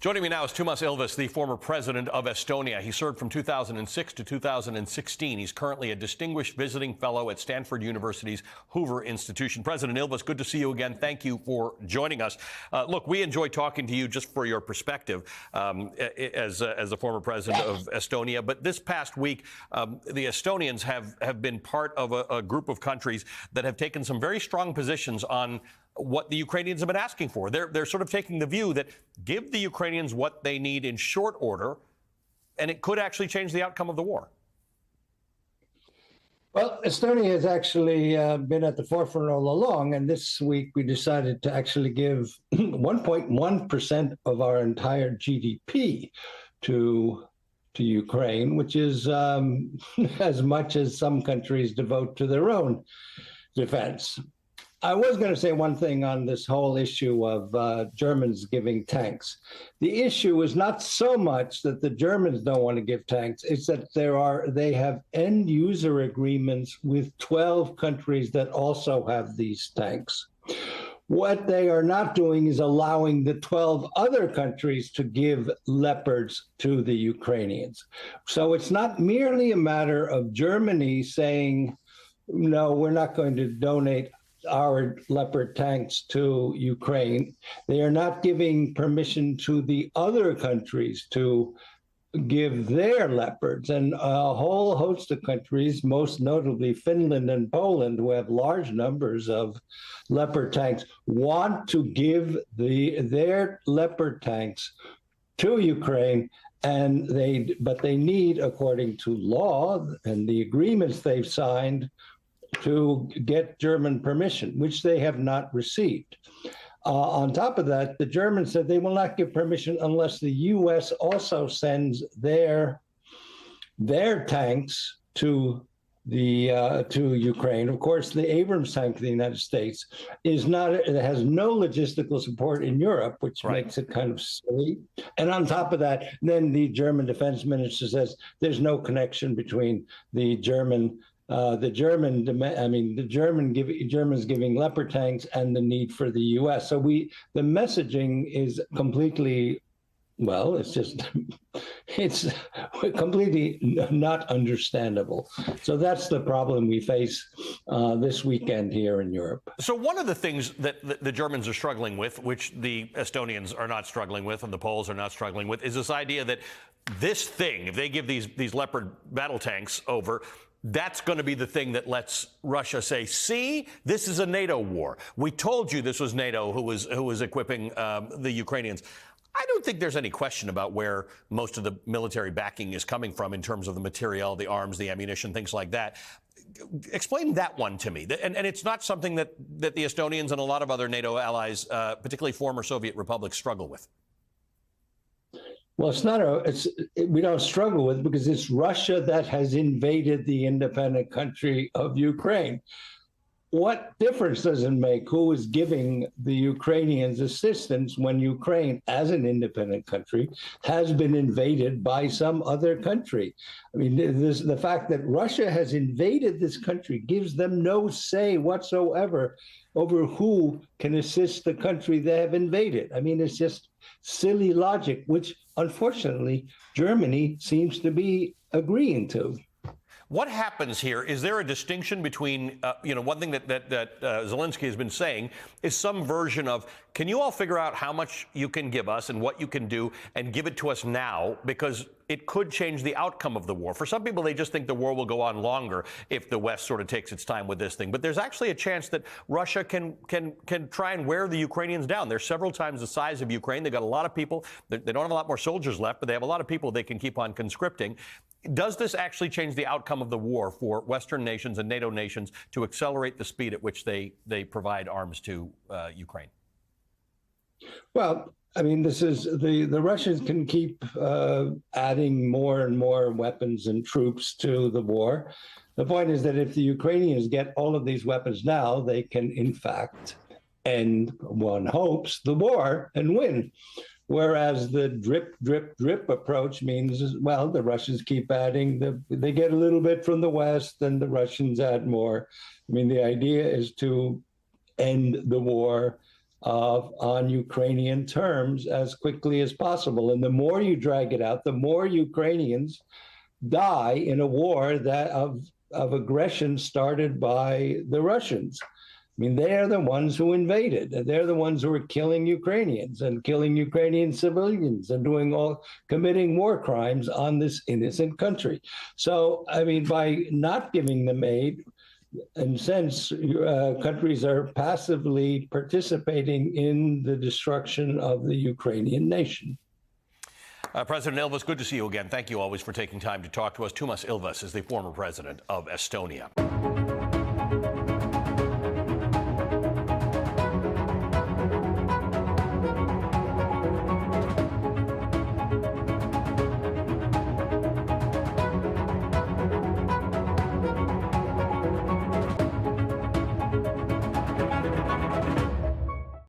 Joining me now is Toomas Ilves, the former president of Estonia. He served from 2006 to 2016. He's currently a distinguished visiting fellow at Stanford University's Hoover Institution. President Ilves, good to see you again. Thank you for joining us. Look, we enjoy talking to you just for your perspective as the former president of Estonia. But this past week, the Estonians have been part of a group of countries that have taken some very strong positions on what the Ukrainians have been asking for. They're sort of taking the view that give the Ukrainians what they need in short order, and it could actually change the outcome of the war. Well, Estonia has actually been at the forefront all along, and this week we decided to actually give 1.1% of our entire GDP to Ukraine, which is as much as some countries devote to their own defense. I was going to say one thing on this whole issue of Germans giving tanks. The issue is not so much that the Germans don't want to give tanks, it's that they have end user agreements with 12 countries that also have these tanks. What they are not doing is allowing the 12 other countries to give Leopards to the Ukrainians. So it's not merely a matter of Germany saying, no, we're not going to donate our Leopard tanks to Ukraine. They are not giving permission to the other countries to give their Leopards, and a whole host of countries, most notably Finland and Poland, who have large numbers of Leopard tanks, want to give their Leopard tanks to Ukraine. But they need, according to law and the agreements they've signed, to get German permission, which they have not received. On top of that, the Germans said they will not give permission unless the U.S. also sends their tanks to Ukraine. Of course, the Abrams tank of the United States it has no logistical support in Europe, which makes it kind of silly. And on top of that, then the German defense minister says there's no connection between the Germans giving Leopard tanks and the need for the U.S. So the messaging is completely, it's completely not understandable. So that's the problem we face this weekend here in Europe. So one of the things that the Germans are struggling with, which the Estonians are not struggling with and the Poles are not struggling with, is this idea that this thing, if they give these Leopard battle tanks over, that's going to be the thing that lets Russia say, see, this is a NATO war. We told you this was NATO who was equipping the Ukrainians. I don't think there's any question about where most of the military backing is coming from in terms of the material, the arms, the ammunition, things like that. Explain that one to me. And it's not something that the Estonians and a lot of other NATO allies, particularly former Soviet republics, struggle with. Well, we don't struggle with it because it's Russia that has invaded the independent country of Ukraine. What difference does it make who is giving the Ukrainians assistance when Ukraine, as an independent country, has been invaded by some other country? I mean, the fact that Russia has invaded this country gives them no say whatsoever over who can assist the country they have invaded. I mean, it's just silly logic, which unfortunately Germany seems to be agreeing to. What happens here? Is there a distinction between, one thing that Zelensky has been saying is some version of, can you all figure out how much you can give us and what you can do and give it to us now, because it could change the outcome of the war. For some people, they just think the war will go on longer if the West sort of takes its time with this thing. But there's actually a chance that Russia can try and wear the Ukrainians down. They're several times the size of Ukraine. They've got a lot of people. They don't have a lot more soldiers left, but they have a lot of people they can keep on conscripting. Does this actually change the outcome of the war for Western nations and NATO nations to accelerate the speed at which they provide arms to Ukraine? Well, I mean, this is the Russians can keep adding more and more weapons and troops to the war. The point is that if the Ukrainians get all of these weapons now, they can, in fact, end, one hopes, the war and win. Whereas the drip, drip, drip approach means, well, the Russians keep adding, they get a little bit from the West, and the Russians add more. I mean, the idea is to end the war on Ukrainian terms as quickly as possible. And the more you drag it out, the more Ukrainians die in a war that of aggression started by the Russians. I mean, they're the ones who invaded. They're the ones who are killing Ukrainians and killing Ukrainian civilians and committing war crimes on this innocent country. So, I mean, by not giving them aid, in a sense, countries are passively participating in the destruction of the Ukrainian nation. President Ilves, good to see you again. Thank you always for taking time to talk to us. Toomas Ilves is the former president of Estonia.